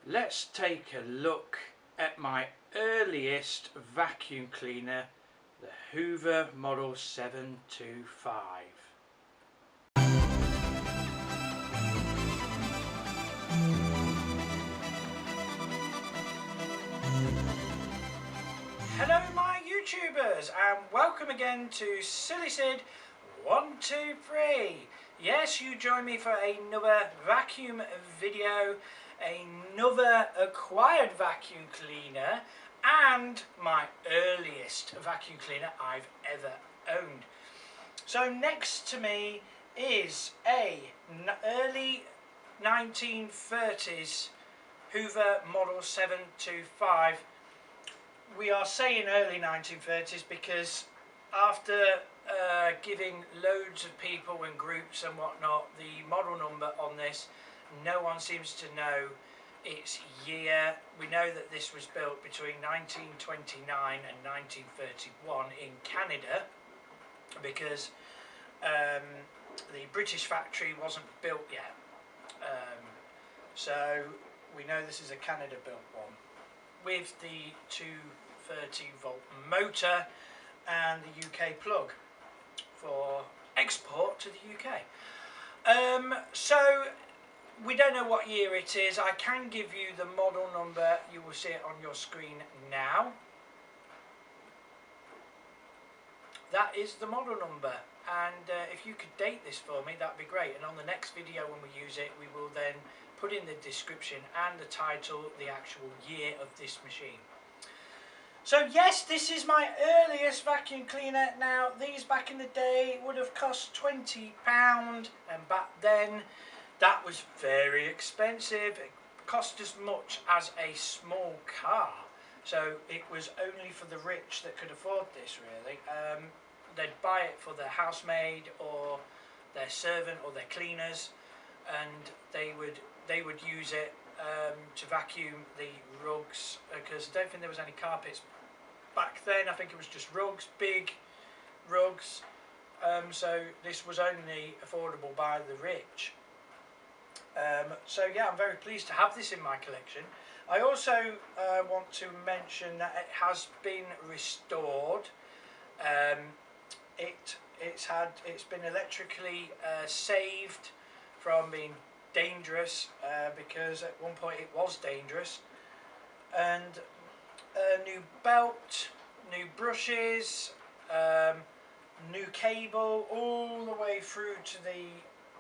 let's take a look at my earliest vacuum cleaner, the Hoover Model 725. Hello my YouTubers, and welcome again to Silly Sid 123. Yes, you join me for another vacuum video, another acquired vacuum cleaner, and my earliest vacuum cleaner I've ever owned. So next to me is a early 1930s Hoover Model 725. We are saying early 1930s because after giving loads of people and groups and whatnot the model number on this, no one seems to know its year. We know that this was built between 1929 and 1931 in Canada because the British factory wasn't built yet. So we know this is a Canada built one with the 230 volt motor and the UK plug for export to the UK. So we don't know what year it is. I can give you the model number. You will see it on your screen now. That is the model number, and if you could date this for me, that'd be great. And on the next video when we use it, we will then put in the description and the title, the actual year of this machine. So yes, this is my earliest vacuum cleaner. Now these back in the day would have cost £20, and back then that was very expensive. It cost as much as a small car, so it was only for the rich that could afford this really. They'd buy it for their housemaid or their servant or their cleaners, and they would use it to vacuum the rugs, because I don't think there was any carpets back then. I think it was just rugs, big rugs, so this was only affordable by the rich. So yeah, I'm very pleased to have this in my collection. I also want to mention that it has been restored. It's been electrically saved from being dangerous, because at one point it was dangerous, and a new belt, new brushes, new cable all the way through to the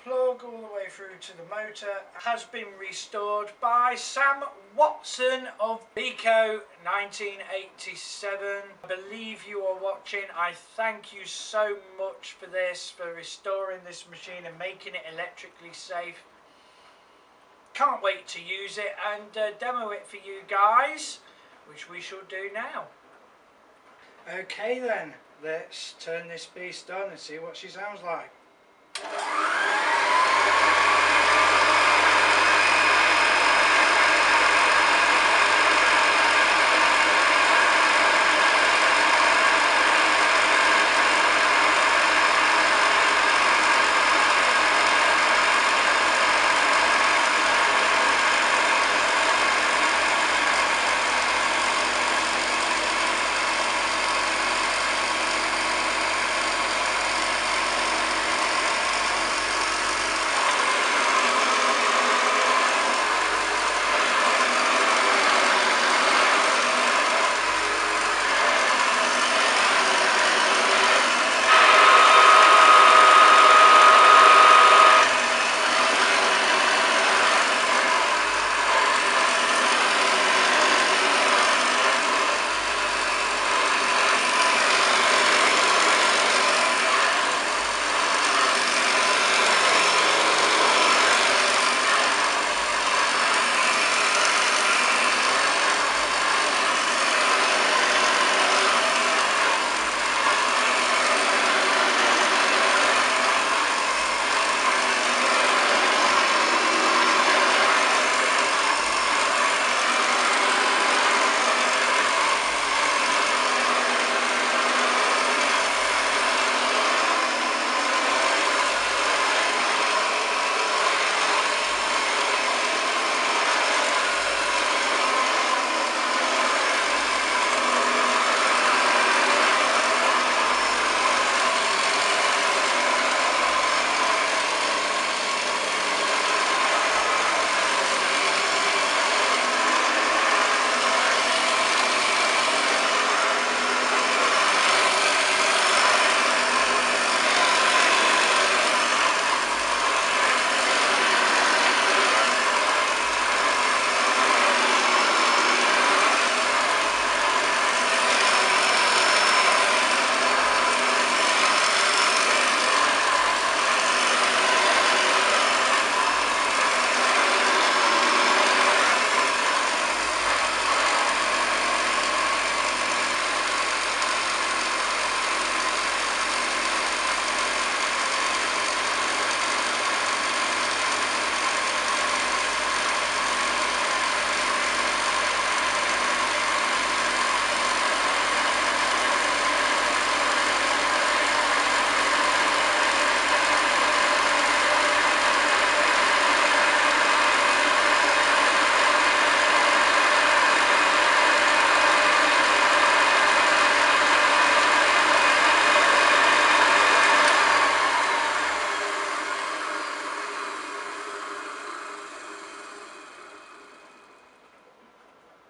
plug, all the way through to the motor, has been restored by Sam Watson of Pico 1987. I believe you are watching. I thank you so much for this, for restoring this machine and making it electrically safe. Can't wait to use it and demo it for you guys, which we shall do now. Okay then, let's turn this beast on and see what she sounds like.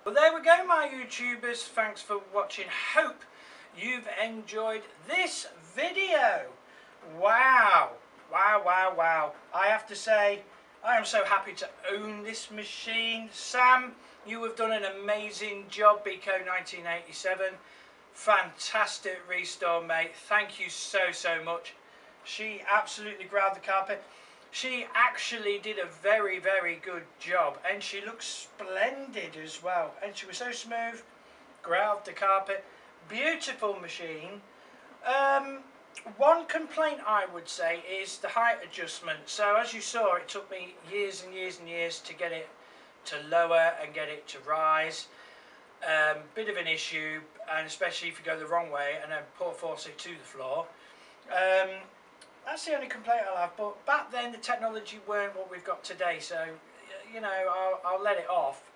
Well, there we go, my YouTubers. Thanks for watching. Hope you've enjoyed this video. Wow. Wow, wow, wow. I have to say, I am so happy to own this machine. Sam, you have done an amazing job, Biko 1987. Fantastic restore, mate. Thank you so, so much. She absolutely grabbed the carpet. She actually did a very, very good job, and she looks splendid as well. And she was so smooth, grabbed the carpet. Beautiful machine. One complaint I would say is the height adjustment. So as you saw, it took me years and years and years to get it to lower and get it to rise. Bit of an issue, and especially if you go the wrong way and then force it to the floor. That's the only complaint I'll have, but back then the technology weren't what we've got today, so you know, I'll let it off.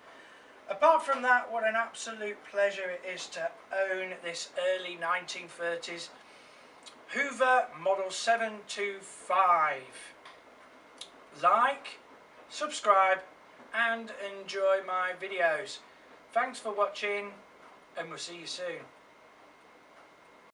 Apart from that, what an absolute pleasure it is to own this early 1930s Hoover Model 725. Like, subscribe and enjoy my videos. Thanks for watching, and we'll see you soon.